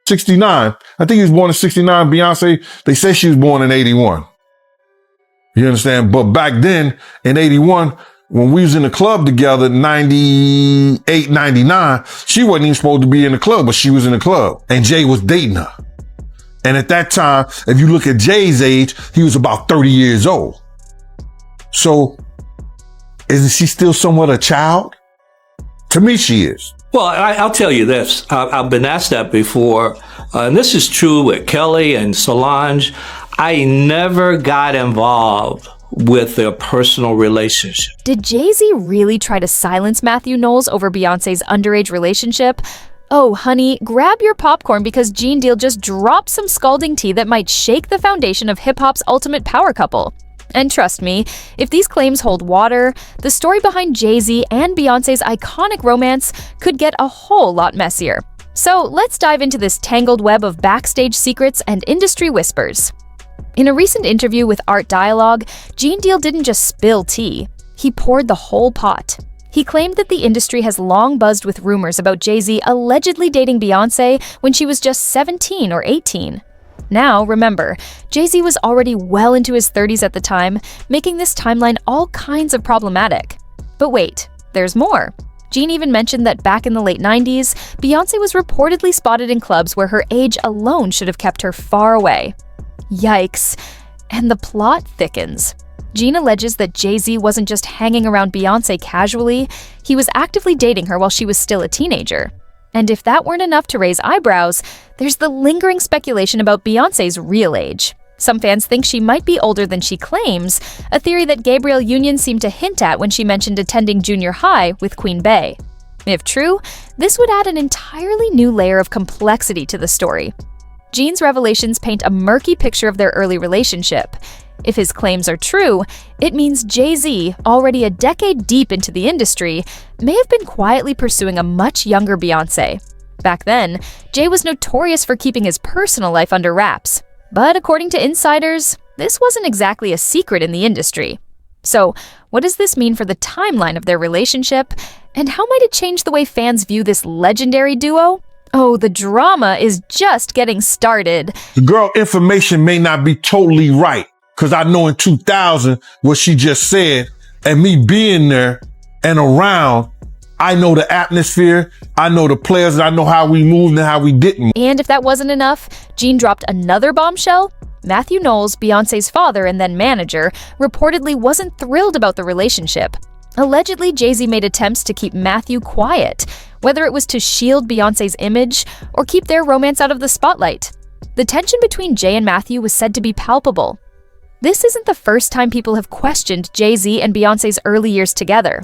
69. I think he was born in 69. Beyonce, they say she was born in 81. You understand? But back then, in 81, when we was in the club together, 98, 99, she wasn't even supposed to be in the club, but she was in the club. And Jay was dating her. And at that time, if you look at Jay's age, he was about 30 years old. So, isn't she still somewhat a child? To me, she is. Well, I'll tell you this. I've been asked that before, and this is true with Kelly and Solange. I never got involved with their personal relationship. Did Jay-Z really try to silence Mathew Knowles over Beyonce's underage relationship? Oh, honey, grab your popcorn because Gene Deal just dropped some scalding tea that might shake the foundation of hip-hop's ultimate power couple. And trust me, if these claims hold water, the story behind Jay-Z and Beyonce's iconic romance could get a whole lot messier. So let's dive into this tangled web of backstage secrets and industry whispers. In a recent interview with Art Dialogue, Gene Deal didn't just spill tea, he poured the whole pot. He claimed that the industry has long buzzed with rumors about Jay-Z allegedly dating Beyonce when she was just 17 or 18. Now, remember, Jay-Z was already well into his 30s at the time, making this timeline all kinds of problematic. But wait, there's more. Gene even mentioned that back in the late 90s, Beyonce was reportedly spotted in clubs where her age alone should have kept her far away. Yikes. And the plot thickens. Gene alleges that Jay-Z wasn't just hanging around Beyonce casually, he was actively dating her while she was still a teenager. And if that weren't enough to raise eyebrows, there's the lingering speculation about Beyonce's real age. Some fans think she might be older than she claims, a theory that Gabrielle Union seemed to hint at when she mentioned attending junior high with Queen Bey. If true, this would add an entirely new layer of complexity to the story. Gene's revelations paint a murky picture of their early relationship. If his claims are true, it means Jay-Z, already a decade deep into the industry, may have been quietly pursuing a much younger Beyonce. Back then, Jay was notorious for keeping his personal life under wraps. But according to insiders, this wasn't exactly a secret in the industry. So, what does this mean for the timeline of their relationship? And how might it change the way fans view this legendary duo? Oh, the drama is just getting started. The girl information may not be totally right, because I know in 2000, what she just said, and me being there and around, I know the atmosphere, I know the players, I know how we moved and how we didn't. And if that wasn't enough, Gene dropped another bombshell. Mathew Knowles, Beyonce's father and then manager, reportedly wasn't thrilled about the relationship. Allegedly, Jay-Z made attempts to keep Mathew quiet, whether it was to shield Beyonce's image or keep their romance out of the spotlight. The tension between Jay and Mathew was said to be palpable. This isn't the first time people have questioned Jay-Z and Beyonce's early years together.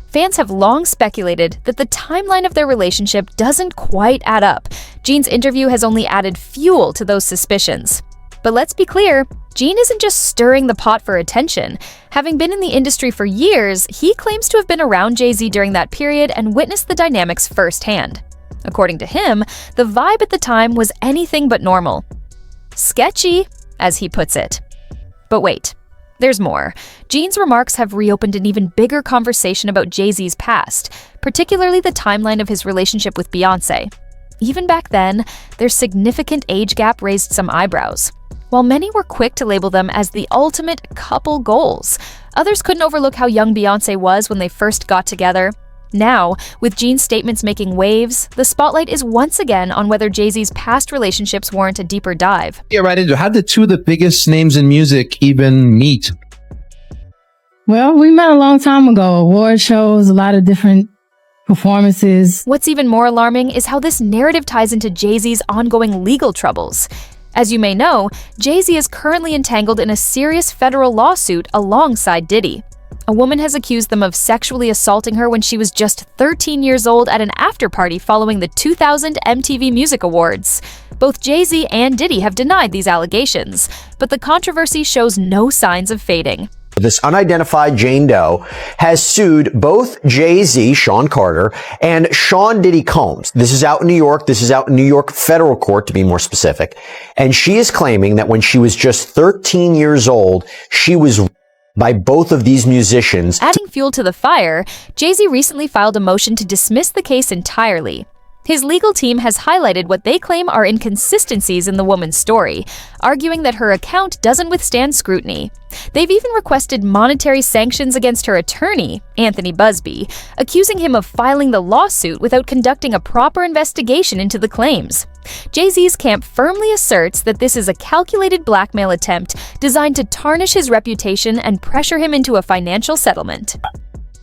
Fans have long speculated that the timeline of their relationship doesn't quite add up. Gene's interview has only added fuel to those suspicions. But let's be clear, Gene isn't just stirring the pot for attention. Having been in the industry for years, he claims to have been around Jay-Z during that period and witnessed the dynamics firsthand. According to him, the vibe at the time was anything but normal. Sketchy, as he puts it. But wait, there's more. Gene's remarks have reopened an even bigger conversation about Jay-Z's past, particularly the timeline of his relationship with Beyonce. Even back then, their significant age gap raised some eyebrows. While many were quick to label them as the ultimate couple goals, others couldn't overlook how young Beyonce was when they first got together. Now, with Gene's statements making waves, the spotlight is once again on whether Jay-Z's past relationships warrant a deeper dive. Get right into it. How did two of the biggest names in music even meet? Well, we met a long time ago. Award shows, a lot of different performances. What's even more alarming is how this narrative ties into Jay-Z's ongoing legal troubles. As you may know, Jay-Z is currently entangled in a serious federal lawsuit alongside Diddy. A woman has accused them of sexually assaulting her when she was just 13 years old at an after-party following the 2000 MTV Music Awards. Both Jay-Z and Diddy have denied these allegations, but the controversy shows no signs of fading. This unidentified Jane Doe has sued both Jay-Z, Sean Carter, and Sean Diddy Combs. This is out in New York. This is out in New York federal court, to be more specific. And she is claiming that when she was just 13 years old, she was by both of these musicians. Adding fuel to the fire, Jay-Z recently filed a motion to dismiss the case entirely. His legal team has highlighted what they claim are inconsistencies in the woman's story, arguing that her account doesn't withstand scrutiny. They've even requested monetary sanctions against her attorney, Anthony Busby, accusing him of filing the lawsuit without conducting a proper investigation into the claims. Jay-Z's camp firmly asserts that this is a calculated blackmail attempt designed to tarnish his reputation and pressure him into a financial settlement.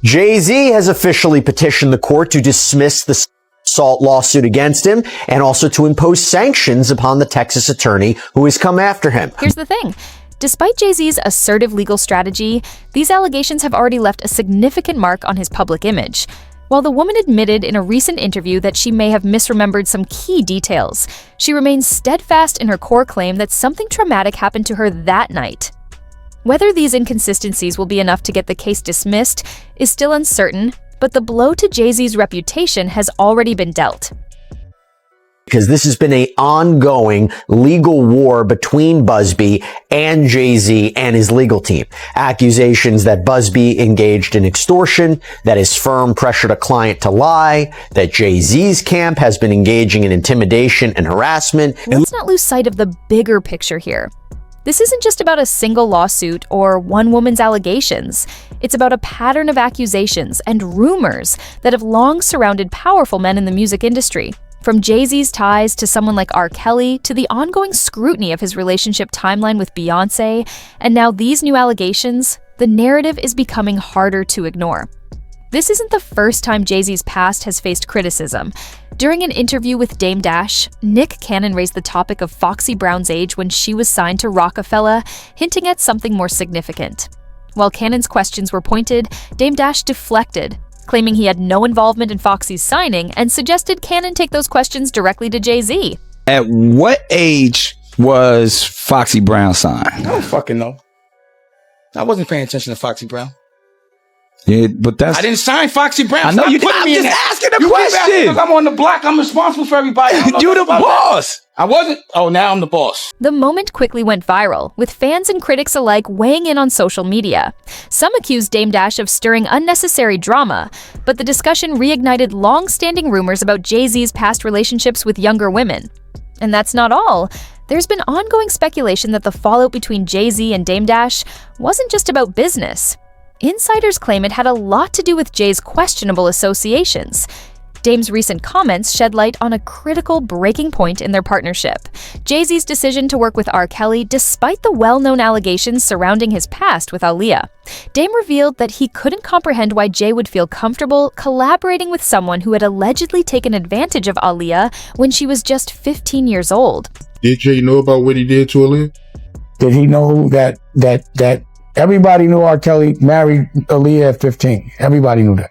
Jay-Z has officially petitioned the court to dismiss the assault lawsuit against him and also to impose sanctions upon the Texas attorney who has come after him. Here's the thing. Despite Jay-Z's assertive legal strategy, these allegations have already left a significant mark on his public image. While the woman admitted in a recent interview that she may have misremembered some key details, she remains steadfast in her core claim that something traumatic happened to her that night. Whether these inconsistencies will be enough to get the case dismissed is still uncertain, but the blow to Jay-Z's reputation has already been dealt. Because this has been an ongoing legal war between Busby and Jay-Z and his legal team. Accusations that Busby engaged in extortion, that his firm pressured a client to lie, that Jay-Z's camp has been engaging in intimidation and harassment. Let's not lose sight of the bigger picture here. This isn't just about a single lawsuit or one woman's allegations. It's about a pattern of accusations and rumors that have long surrounded powerful men in the music industry. From Jay-Z's ties to someone like R. Kelly, to the ongoing scrutiny of his relationship timeline with Beyoncé, and now these new allegations, the narrative is becoming harder to ignore. This isn't the first time Jay-Z's past has faced criticism. During an interview with Dame Dash, Nick Cannon raised the topic of Foxy Brown's age when she was signed to Rockefeller, hinting at something more significant. While Cannon's questions were pointed, Dame Dash deflected, claiming he had no involvement in Foxy's signing and suggested Cannon take those questions directly to Jay-Z. At what age was Foxy Brown signed? I don't fucking know. I wasn't paying attention to Foxy Brown. Yeah, but that's... I didn't sign Foxy Brown. I know you didn't. Putting I'm me in just that. asking a You keep question. asking because I'm on the block. I'm responsible for everybody. You the boss. I wasn't. Oh, now I'm the boss. The moment quickly went viral, with fans and critics alike weighing in on social media. Some accused Dame Dash of stirring unnecessary drama, but the discussion reignited long-standing rumors about Jay-Z's past relationships with younger women. And that's not all. There's been ongoing speculation that the fallout between Jay-Z and Dame Dash wasn't just about business. Insiders claim it had a lot to do with Jay's questionable associations. Dame's recent comments shed light on a critical breaking point in their partnership: Jay-Z's decision to work with R. Kelly despite the well-known allegations surrounding his past with Aaliyah. Dame revealed that he couldn't comprehend why Jay would feel comfortable collaborating with someone who had allegedly taken advantage of Aaliyah when she was just 15 years old. Did Jay know about what he did to Aaliyah? Did he know that everybody knew R. Kelly married Aaliyah at 15? Everybody knew that.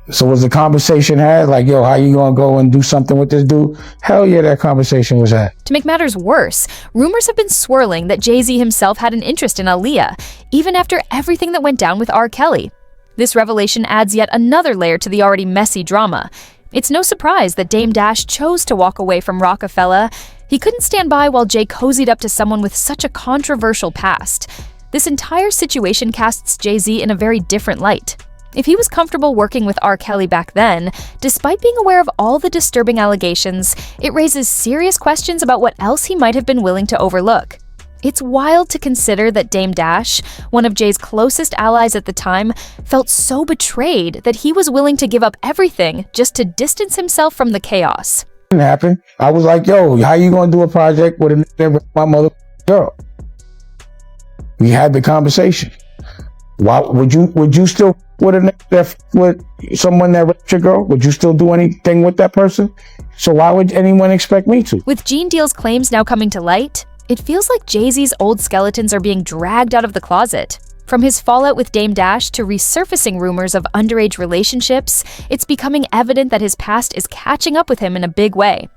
So was the conversation had like, yo, how you gonna go and do something with this dude? Hell yeah, that conversation was had. To make matters worse, rumors have been swirling that Jay-Z himself had an interest in Aaliyah, even after everything that went down with R. Kelly. This revelation adds yet another layer to the already messy drama. It's no surprise that Dame Dash chose to walk away from Rockefeller. He couldn't stand by while Jay cozied up to someone with such a controversial past. This entire situation casts Jay-Z in a very different light. If he was comfortable working with R. Kelly back then, despite being aware of all the disturbing allegations, it raises serious questions about what else he might have been willing to overlook. It's wild to consider that Dame Dash, one of Jay's closest allies at the time, felt so betrayed that he was willing to give up everything just to distance himself from the chaos. It didn't happen. I was like, yo, how you gonna do a project with my mother girl? We had the conversation. Why would you still with someone that raped your girl? Would you still do anything with that person? So why would anyone expect me to? With Gene Deal's claims now coming to light, it feels like Jay-Z's old skeletons are being dragged out of the closet. From his fallout with Dame Dash to resurfacing rumors of underage relationships, it's becoming evident that his past is catching up with him in a big way.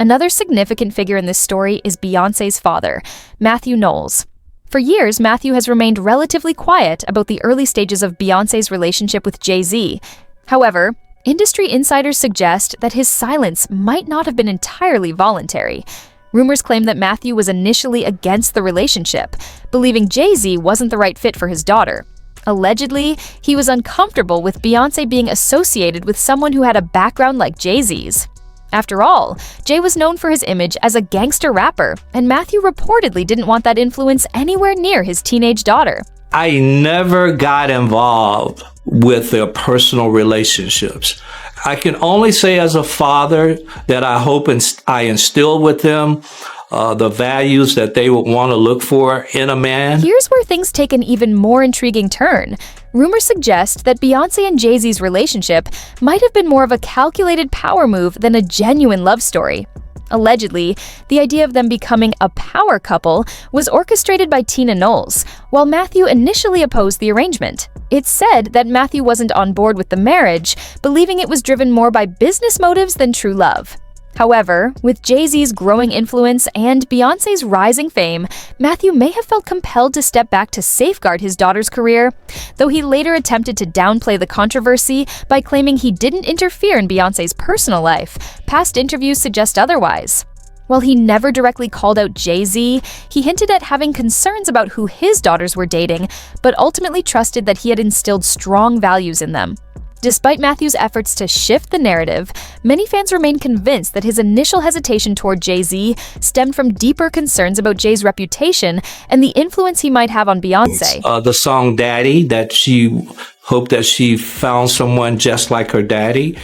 Another significant figure in this story is Beyoncé's father, Mathew Knowles. For years, Mathew has remained relatively quiet about the early stages of Beyoncé's relationship with Jay-Z. However, industry insiders suggest that his silence might not have been entirely voluntary. Rumors claim that Mathew was initially against the relationship, believing Jay-Z wasn't the right fit for his daughter. Allegedly, he was uncomfortable with Beyoncé being associated with someone who had a background like Jay-Z's. After all, Jay was known for his image as a gangster rapper, and Mathew reportedly didn't want that influence anywhere near his teenage daughter. I never got involved with their personal relationships. I can only say as a father that I hope I instill with them the values that they would want to look for in a man. Here's where things take an even more intriguing turn. Rumors suggest that Beyoncé and Jay-Z's relationship might have been more of a calculated power move than a genuine love story. Allegedly, the idea of them becoming a power couple was orchestrated by Tina Knowles, while Mathew initially opposed the arrangement. It's said that Mathew wasn't on board with the marriage, believing it was driven more by business motives than true love. However, with Jay-Z's growing influence and Beyoncé's rising fame, Mathew may have felt compelled to step back to safeguard his daughter's career, though he later attempted to downplay the controversy by claiming he didn't interfere in Beyoncé's personal life. Past interviews suggest otherwise. While he never directly called out Jay-Z, he hinted at having concerns about who his daughters were dating, but ultimately trusted that he had instilled strong values in them. Despite Mathew's efforts to shift the narrative, many fans remain convinced that his initial hesitation toward Jay-Z stemmed from deeper concerns about Jay's reputation and the influence he might have on Beyoncé. The song Daddy, that she hoped that she found someone just like her daddy.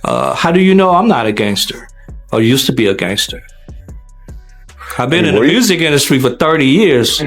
How do you know I'm not a gangster or used to be a gangster? I've been in the music industry for 30 years.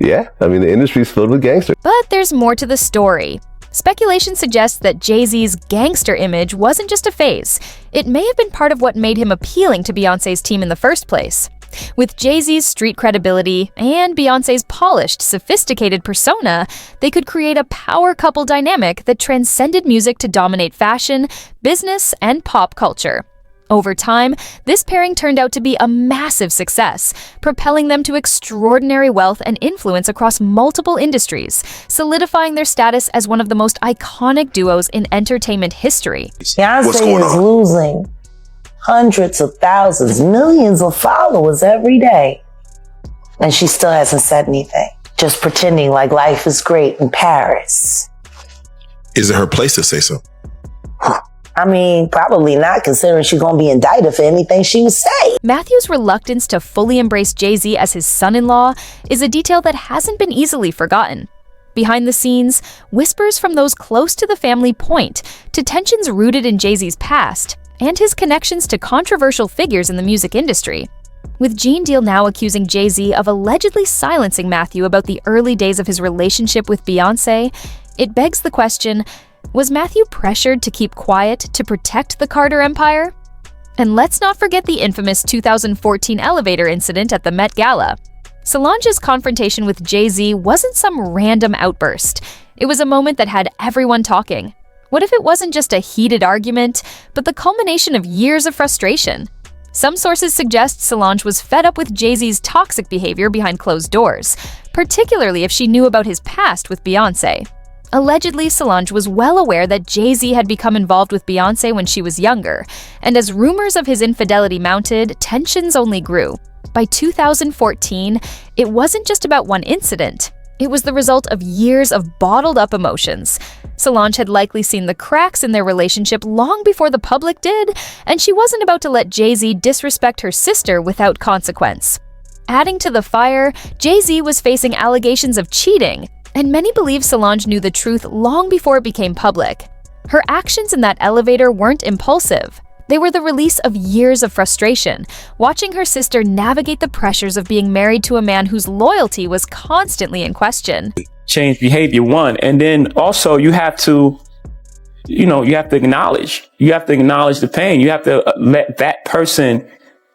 Yeah, I mean, the industry's filled with gangsters. But there's more to the story. Speculation suggests that Jay-Z's gangster image wasn't just a phase. It may have been part of what made him appealing to Beyoncé's team in the first place. With Jay-Z's street credibility and Beyoncé's polished, sophisticated persona, they could create a power couple dynamic that transcended music to dominate fashion, business, and pop culture. Over time, this pairing turned out to be a massive success, propelling them to extraordinary wealth and influence across multiple industries, solidifying their status as one of the most iconic duos in entertainment history. Beyoncé is losing hundreds of thousands, millions of followers every day, and she still hasn't said anything, just pretending like life is great in Paris. Is it her place to say so? I mean, probably not, considering she's going to be indicted for anything she would say. Mathew's reluctance to fully embrace Jay-Z as his son-in-law is a detail that hasn't been easily forgotten. Behind the scenes, whispers from those close to the family point to tensions rooted in Jay-Z's past and his connections to controversial figures in the music industry. With Gene Deal now accusing Jay-Z of allegedly silencing Mathew about the early days of his relationship with Beyoncé, it begs the question, was Mathew pressured to keep quiet to protect the Carter empire? And let's not forget the infamous 2014 elevator incident at the Met Gala. Solange's confrontation with Jay-Z wasn't some random outburst. It was a moment that had everyone talking. What if it wasn't just a heated argument, but the culmination of years of frustration? Some sources suggest Solange was fed up with Jay-Z's toxic behavior behind closed doors, particularly if she knew about his past with Beyoncé. Allegedly, Solange was well aware that Jay-Z had become involved with Beyoncé when she was younger, and as rumors of his infidelity mounted, tensions only grew. By 2014, it wasn't just about one incident. It was the result of years of bottled-up emotions. Solange had likely seen the cracks in their relationship long before the public did, and she wasn't about to let Jay-Z disrespect her sister without consequence. Adding to the fire, Jay-Z was facing allegations of cheating, and many believe Solange knew the truth long before it became public. Her actions in that elevator weren't impulsive. They were the release of years of frustration, watching her sister navigate the pressures of being married to a man whose loyalty was constantly in question. Change behavior, one, and then also you have to acknowledge the pain. You have to let that person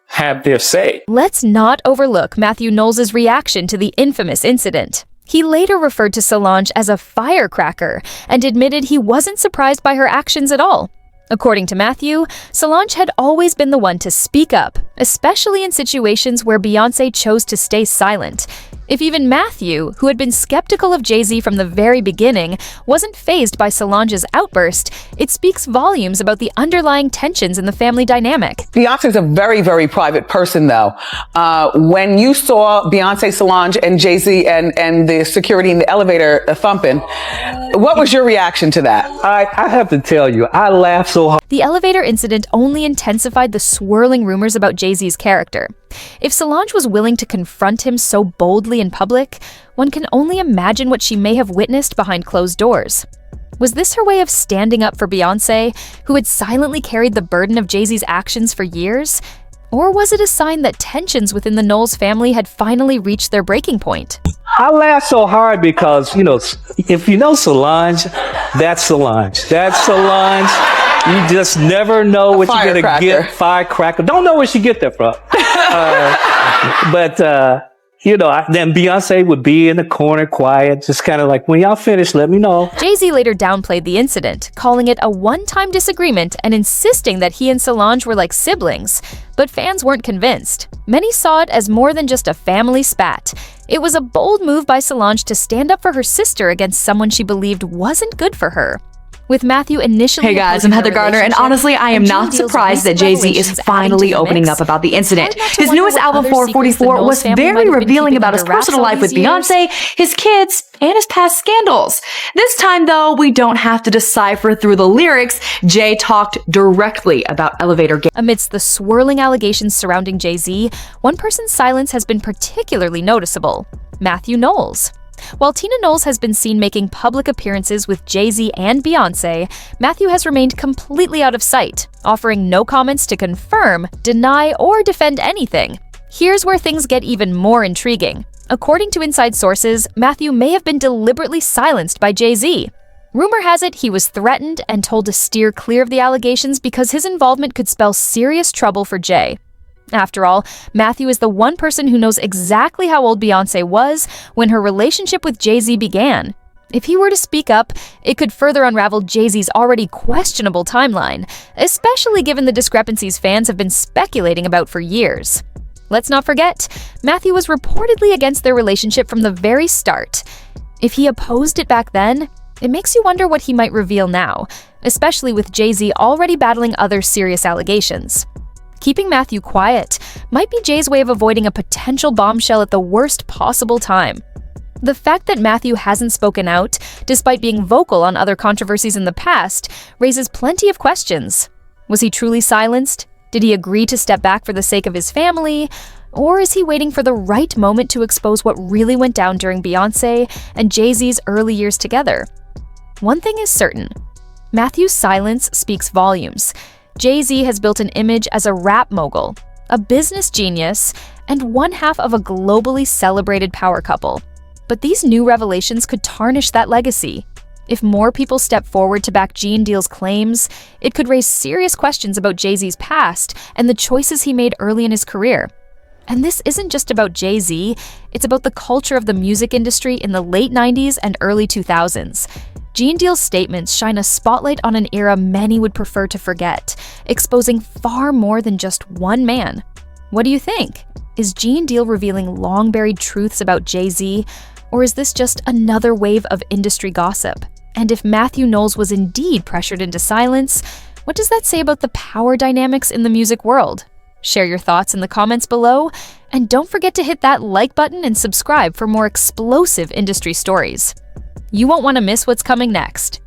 have their say. Let's not overlook Mathew Knowles' reaction to the infamous incident. He later referred to Solange as a firecracker and admitted he wasn't surprised by her actions at all. According to Mathew, Solange had always been the one to speak up, especially in situations where Beyoncé chose to stay silent. If even Mathew, who had been skeptical of Jay-Z from the very beginning, wasn't fazed by Solange's outburst, it speaks volumes about the underlying tensions in the family dynamic. Beyonce's a very, very private person, though. When you saw Beyonce, Solange, and Jay-Z and the security in the elevator thumping, what was your reaction to that? I have to tell you, I laughed so hard. The elevator incident only intensified the swirling rumors about Jay-Z's character. If Solange was willing to confront him so boldly in public, one can only imagine what she may have witnessed behind closed doors. Was this her way of standing up for Beyoncé, who had silently carried the burden of Jay-Z's actions for years? Or was it a sign that tensions within the Knowles family had finally reached their breaking point? I laughed so hard because, if you know Solange, that's Solange. That's Solange. You just never know what you're going to get. Firecracker. Don't know where she get that from. Then Beyonce would be in the corner quiet, just kind of like, when y'all finish, let me know. Jay-Z later downplayed the incident, calling it a one-time disagreement and insisting that he and Solange were like siblings. But fans weren't convinced. Many saw it as more than just a family spat. It was a bold move by Solange to stand up for her sister against someone she believed wasn't good for her. With Mathew initially... Hey guys, I'm Heather Gardner, and honestly, I am not surprised that Jay-Z is finally opening up about the incident. His newest album, 444, was very revealing about his personal life with Beyoncé, his kids, and his past scandals. This time, though, we don't have to decipher through the lyrics. Jay talked directly about elevator games. Amidst the swirling allegations surrounding Jay-Z, one person's silence has been particularly noticeable: Mathew Knowles. While Tina Knowles has been seen making public appearances with Jay-Z and Beyoncé, Mathew has remained completely out of sight, offering no comments to confirm, deny, or defend anything. Here's where things get even more intriguing. According to inside sources, Mathew may have been deliberately silenced by Jay-Z. Rumor has it he was threatened and told to steer clear of the allegations because his involvement could spell serious trouble for Jay. After all, Mathew is the one person who knows exactly how old Beyoncé was when her relationship with Jay-Z began. If he were to speak up, it could further unravel Jay-Z's already questionable timeline, especially given the discrepancies fans have been speculating about for years. Let's not forget, Mathew was reportedly against their relationship from the very start. If he opposed it back then, it makes you wonder what he might reveal now, especially with Jay-Z already battling other serious allegations. Keeping Mathew quiet might be Jay's way of avoiding a potential bombshell at the worst possible time. The fact that Mathew hasn't spoken out, despite being vocal on other controversies in the past, raises plenty of questions. Was he truly silenced? Did he agree to step back for the sake of his family? Or is he waiting for the right moment to expose what really went down during Beyoncé and Jay-Z's early years together? One thing is certain: Mathew's silence speaks volumes. Jay-Z has built an image as a rap mogul, a business genius, and one half of a globally celebrated power couple. But these new revelations could tarnish that legacy. If more people step forward to back Gene Deal's claims, it could raise serious questions about Jay-Z's past and the choices he made early in his career. And this isn't just about Jay-Z, it's about the culture of the music industry in the late 90s and early 2000s. Gene Deal's statements shine a spotlight on an era many would prefer to forget, exposing far more than just one man. What do you think? Is Gene Deal revealing long-buried truths about Jay-Z, or is this just another wave of industry gossip? And if Mathew Knowles was indeed pressured into silence, what does that say about the power dynamics in the music world? Share your thoughts in the comments below, and don't forget to hit that like button and subscribe for more explosive industry stories. You won't want to miss what's coming next.